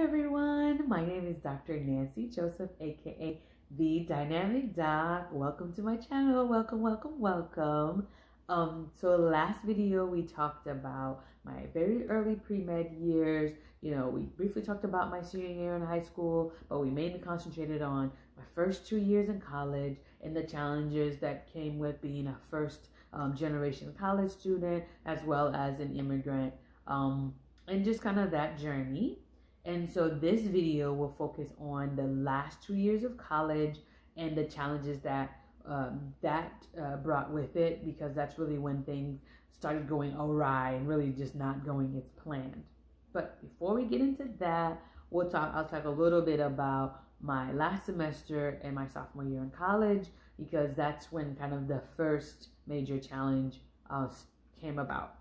everyone, my name is Dr. Nancy Joseph, aka The Dynamic Doc. Welcome to my channel. Welcome. So last video we talked about my very early pre-med years. We briefly talked about my senior year in high school, but we mainly concentrated on my first 2 years in college and the challenges that came with being a first generation college student as well as an immigrant, and just kind of that journey. And so this video will focus on the last 2 years of college and the challenges that brought with it, because that's really when things started going awry and really just not going as planned. But before we get into that, I'll talk a little bit about my last semester and my sophomore year in college, because that's when kind of the first major challenge came about.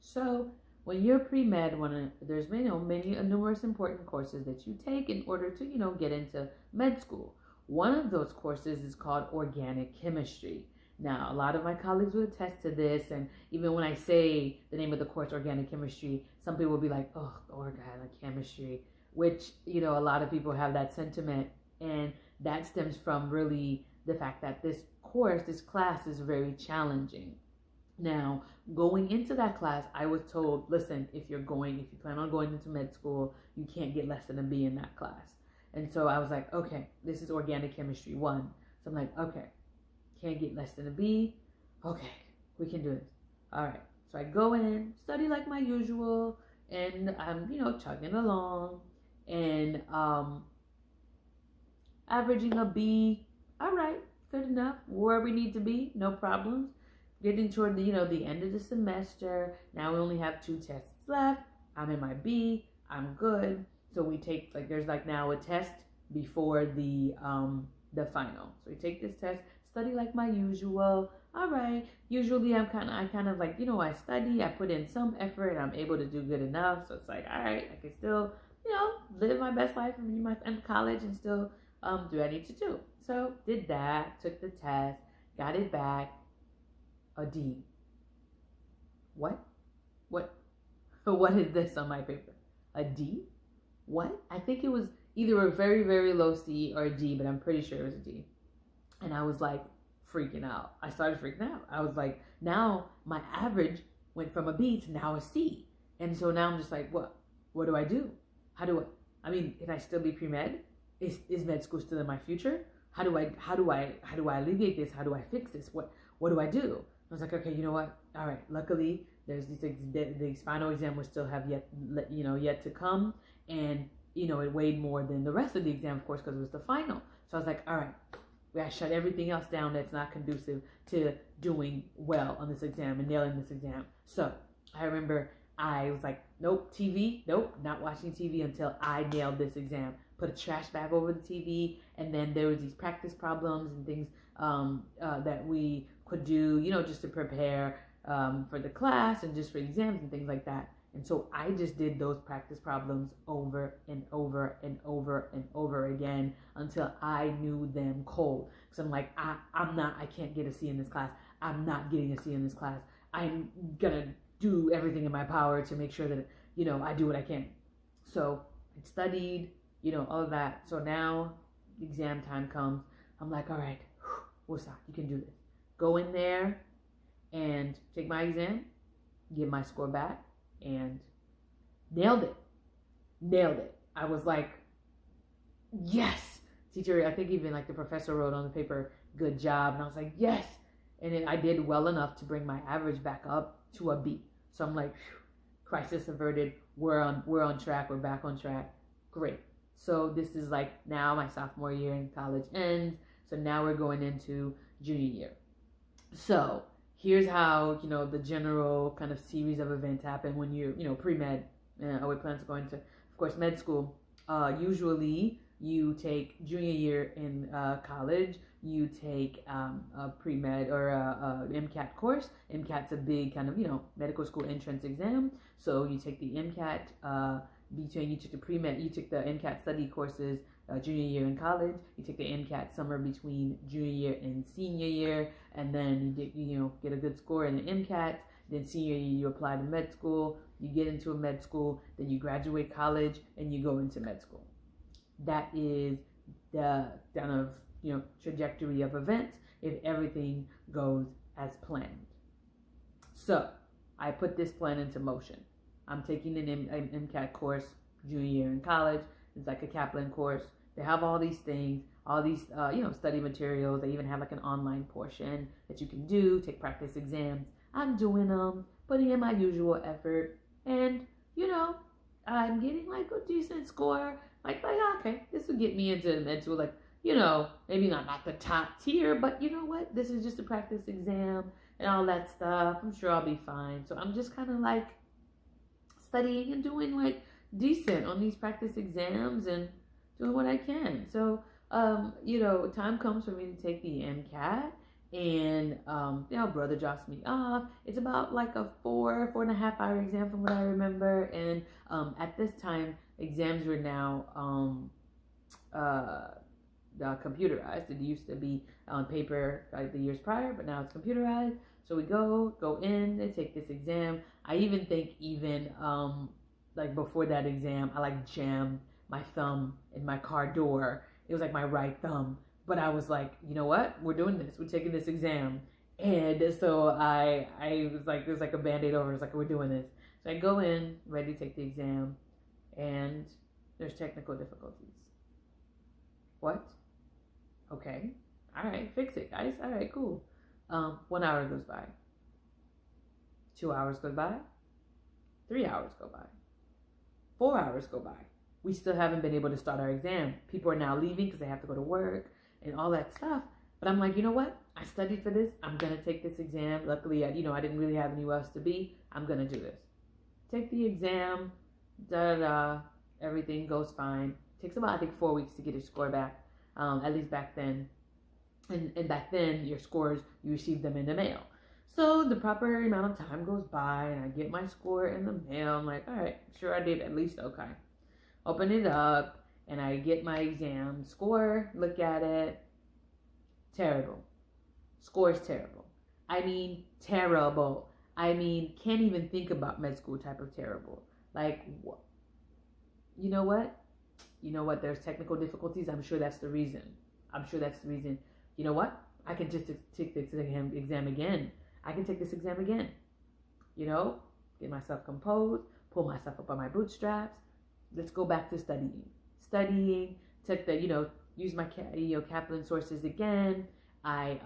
So when you're pre-med, there's numerous important courses that you take in order to get into med school. One of those courses is called organic chemistry. Now, a lot of my colleagues will attest to this, and even when I say the name of the course, organic chemistry, some people will be like, "Oh, organic chemistry," which a lot of people have that sentiment, and that stems from really the fact that this class is very challenging. Now, going into that class, I was told, listen, if you plan on going into med school, you can't get less than a B in that class. And so I was like, okay, this is organic chemistry 1. So I'm like, okay, can't get less than a B. Okay, we can do this. All right. So I go in, study like my usual, and I'm, chugging along and averaging a B. All right, good enough. Where we need to be, no problems. Getting toward the end of the semester. Now we only have 2 tests left. I'm in my B. I'm good. So we take there's now a test before the final. So we take this test, study like my usual. All right. Usually I study. I put in some effort. I'm able to do good enough. So it's like, all right, I can still live my best life and be in college and still do what I need to do. So did that. Took the test. Got it back. A D. What is this on my paper? A D? What? I think it was either a very, very low C or a D, but I'm pretty sure it was a D. And I was like freaking out. I started freaking out. I was like, now my average went from a B to now a C. And so now I'm just like, what do I do? Can I still be pre-med? Is med school still in my future? How do I alleviate this? How do I fix this? What do I do? I was like, okay, you know what? All right. Luckily, there's these final exam will still have yet to come, and it weighed more than the rest of the exam, of course, because it was the final. So I was like, all right, we gotta shut everything else down that's not conducive to doing well on this exam and nailing this exam. So I remember I was like, nope, TV, nope, not watching TV until I nailed this exam. Put a trash bag over the TV, and then there was these practice problems and things that we could do, just to prepare for the class and just for exams and things like that. And so I just did those practice problems over and over and over and over again until I knew them cold. Because I'm like, I can't get a C in this class. I'm not getting a C in this class. I'm gonna do everything in my power to make sure that I do what I can. So I studied, all of that. So now exam time comes. I'm like, all right, Woosah, you can do this. Go in there and take my exam, get my score back, and nailed it. I was like, yes. Teacher, I think even the professor wrote on the paper, good job. And I was like, yes. And then I did well enough to bring my average back up to a B. So I'm like, phew, crisis averted. We're on track. We're back on track. Great. So this is now my sophomore year in college ends. So now we're going into junior year. So here's how, the general kind of series of events happen when you're, pre-med. We plan to go into, of course, med school. Usually you take junior year in college, you take a pre-med or a MCAT course. MCAT's a big kind of, medical school entrance exam. So you take the MCAT you took the pre-med, you took the MCAT study courses junior year in college. You take the MCAT summer between junior year and senior year, and then you get a good score in the MCAT. Then senior year you apply to med school, you get into a med school, then you graduate college, and you go into med school. That is the kind of, trajectory of events if everything goes as planned. So I put this plan into motion. I'm taking an MCAT course junior year in college. It's like a Kaplan course. They have all these things, all these, study materials. They even have like an online portion that you can do, take practice exams. I'm doing them, putting in my usual effort. And, I'm getting like a decent score. Like, okay, this will get me into med school. Like, maybe not the top tier, but you know what? This is just a practice exam and all that stuff. I'm sure I'll be fine. So I'm just kind of like studying and doing like decent on these practice exams and doing what I can. So, time comes for me to take the MCAT, and, brother drops me off. It's about like a 4.5 hour exam from what I remember. And, at this time, exams were now, computerized. It used to be on paper like the years prior, but now it's computerized. So we go in, they take this exam. I even think like before that exam, I like jammed my thumb in my car door. It was like my right thumb. But I was like, you know what? We're doing this. We're taking this exam. And so I was like, it was like a Band-Aid over. It's like, we're doing this. So I go in, ready to take the exam, and there's technical difficulties. What? Okay. All right. Fix it, guys. All right, cool. 1 hour goes by. 2 hours goes by. 3 hours go by. 4 hours go by. We still haven't been able to start our exam. People are now leaving because they have to go to work and all that stuff. But I'm like, you know what? I studied for this. I'm going to take this exam. Luckily, I didn't really have anywhere else to be. I'm going to do this. Take the exam. Everything goes fine. Takes about, I think, 4 weeks to get your score back. At least back then. And back then, your scores, you received them in the mail. So the proper amount of time goes by, and I get my score in the mail. I'm like, all right, sure I did at least okay. Open it up, and I get my exam score, look at it. Terrible. Score's terrible. I mean, terrible. I mean, can't even think about med school type of terrible. Like, what? You know what? There's technical difficulties. I'm sure that's the reason. You know what? I can just take this exam again. I can take this exam again. Get myself composed, pull myself up on my bootstraps. Let's go back to studying. Took the, use my Kaplan sources again. I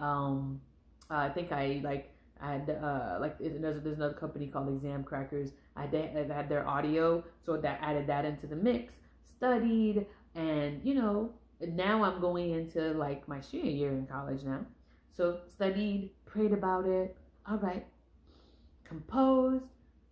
think I had there's another company called Exam Crackers. I had their audio, so that added that into the mix. Studied, and now I'm going into like my senior year in college now. So studied, prayed about it. All right, composed,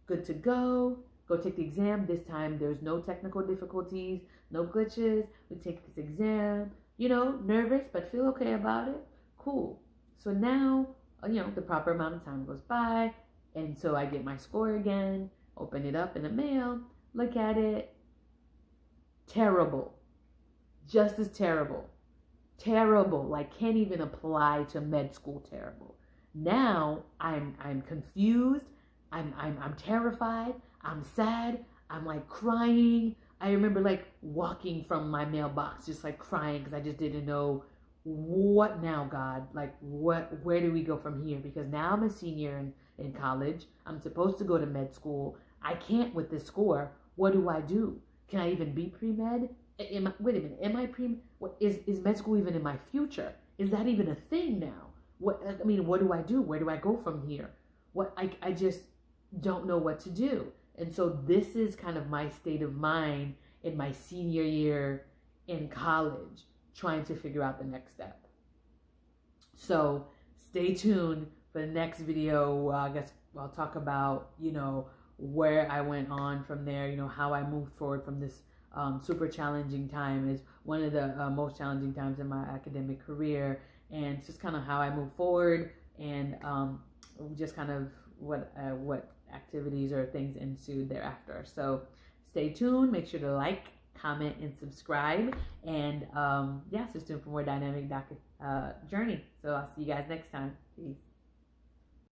good to go. Go take the exam. This time there's no technical difficulties, no glitches. We take this exam, nervous, but feel okay about it. Cool. So now, the proper amount of time goes by. And so I get my score again, open it up in the mail, look at it. Terrible. Just as terrible. Terrible. Like, can't even apply to med school terrible. Now I'm confused. I'm terrified. I'm sad. I'm like crying. I remember like walking from my mailbox, just like crying because I just didn't know what now, God. Like, where do we go from here? Because now I'm a senior in college. I'm supposed to go to med school. I can't with this score. What do I do? Can I even be pre-med? Wait a minute. Am I what is med school even in my future? Is that even a thing now? What do I do? Where do I go from here? I just don't know what to do. And so this is kind of my state of mind in my senior year in college, trying to figure out the next step. So stay tuned for the next video. I guess I'll talk about, where I went on from there, how I moved forward from this super challenging time. Is one of the most challenging times in my academic career. And it's just kind of how I move forward, and just kind of what activities or things ensued thereafter. So stay tuned. Make sure to like, comment, and subscribe. And stay tuned for more dynamic journey. So I'll see you guys next time. Peace.